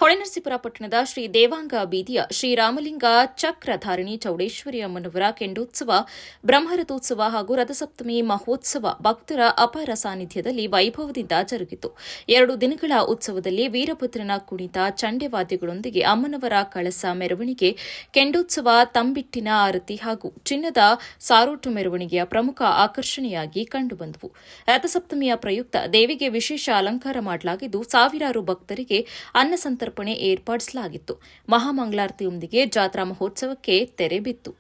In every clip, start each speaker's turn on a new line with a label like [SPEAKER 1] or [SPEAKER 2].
[SPEAKER 1] ಹೊಳೆನರಸೀಪುರ ಪಟ್ಟಣದ ಶ್ರೀ ದೇವಾಂಗ ಬೀದಿಯ ಶ್ರೀರಾಮಲಿಂಗ ಚಕ್ರಧಾರಿಣಿ ಚೌಡೇಶ್ವರಿ ಅಮ್ಮನವರ ಕೆಂಡೋತ್ಸವ, ಬ್ರಹ್ಮರಥೋತ್ಸವ ಹಾಗೂ ರಥಸಪ್ತಮಿ ಮಹೋತ್ಸವ ಭಕ್ತರ ಅಪಾರ ಸಾನ್ನಿಧ್ಯದಲ್ಲಿ ವೈಭವದಿಂದ ಜರುಗಿತು. 2 ದಿನಗಳ ಉತ್ಸವದಲ್ಲಿ ವೀರಭದ್ರನ ಕುಣಿತ, ಚಂಡೆವಾದ್ಯಗಳೊಂದಿಗೆ ಅಮ್ಮನವರ ಕಳಸ ಮೆರವಣಿಗೆ, ಕೆಂಡೋತ್ಸವ, ತಂಬಿಟ್ಟಿನ ಆರತಿ ಹಾಗೂ ಚಿನ್ನದ ಸಾರೋಟು ಮೆರವಣಿಗೆಯ ಪ್ರಮುಖ ಆಕರ್ಷಣೆಯಾಗಿ ಕಂಡುಬಂದವು. ರಥಸಪ್ತಮಿಯ ಪ್ರಯುಕ್ತ ದೇವಿಗೆ ವಿಶೇಷ ಅಲಂಕಾರ ಮಾಡಲಾಗಿದ್ದು, ಸಾವಿರಾರು ಭಕ್ತರಿಗೆ ಅನ್ನಸಂತರ್ಪಣೆ ಏರ್ಪಡಿಸಲಾಗಿತ್ತು. ಮಹಾಮಂಗಳಾರತಿಯೊಂದಿಗೆ ಜಾತ್ರಾ ಮಹೋತ್ಸವಕ್ಕೆ ತೆರೆ ಬಿತ್ತು.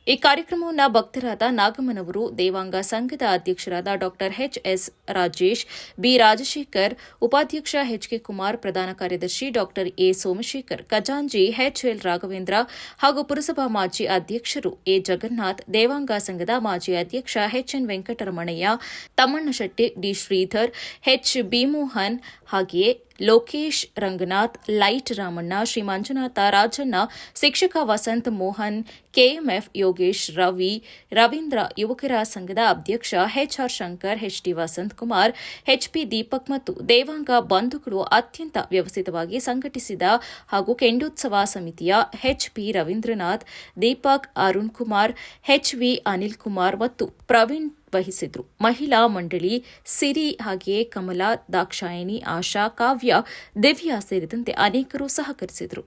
[SPEAKER 1] ಈ ಕಾರ್ಯಕ್ರಮವನ್ನು ಭಕ್ತರಾದ ನಾಗಮ್ಮನವರು, ದೇವಾಂಗ ಸಂಘದ ಅಧ್ಯಕ್ಷರಾದ ಡಾ ಎಚ್.ಎಸ್. ರಾಜೇಶ್, ಬಿ. ರಾಜಶೇಖರ್, ಉಪಾಧ್ಯಕ್ಷ ಎಚ್.ಕೆ. ಕುಮಾರ್, ಪ್ರಧಾನ ಕಾರ್ಯದರ್ಶಿ ಡಾ ಎ. ಸೋಮಶೇಖರ್, ಖಜಾಂಚಿ ಎಚ್.ಎಲ್. ರಾಘವೇಂದ್ರ ಹಾಗೂ ಪುರಸಭಾ ಮಾಜಿ ಅಧ್ಯಕ್ಷರು ಎ. ಜಗನ್ನಾಥ್, ದೇವಾಂಗ ಸಂಘದ ಮಾಜಿ ಅಧ್ಯಕ್ಷ H N. Venkataramanaiah, Thammannashetty, D. Shridhar, H. B. Mohan ಹಾಗೆಯೇ ಲೋಕೇಶ್, ರಂಗನಾಥ್, ಲೈಟ್ ರಾಮಣ್ಣ, ಶ್ರೀ ಮಂಜುನಾಥ, ರಾಜಣ್ಣ, ಶಿಕ್ಷಕ ವಸಂತ್ ಮೋಹನ್, ಕೆಎಂಎಫ್ ಯೋಗೇಶ್, ರವಿ, ರವೀಂದ್ರ, ಯುವಕರ ಸಂಘದ ಅಧ್ಯಕ್ಷ H R Shankar, H D Vasanth Kumar, H P Deepak ಮತ್ತು ದೇವಾಂಗ ಬಂಧುಗಳು ಅತ್ಯಂತ ವ್ಯವಸ್ಥಿತವಾಗಿ ಸಂಘಟಿಸಿದ ಹಾಗೂ ಕೆಂಡೋತ್ಸವ ಸಮಿತಿಯ ಎಚ್ಪಿ ರವೀಂದ್ರನಾಥ್, ದೀಪಕ್, ಅರುಣ್ ಕುಮಾರ್, ಎಚ್ವಿ ಅನಿಲ್ ಕುಮಾರ್ ಮತ್ತು ಪ್ರವೀಣ್ ವಹಿಸಿದ್ರು. ಮಹಿಳಾ ಮಂಡಳಿ ಸಿರಿ, ಹಾಗೆಯೇ ಕಮಲಾ, ದಾಕ್ಷಾಯಿಣಿ, ಆಶಾ, ಕಾವ್ಯ, ದಿವ್ಯಾ ಸೇರಿದಂತೆ ಅನೇಕರು ಸಹಕರಿಸಿದರು.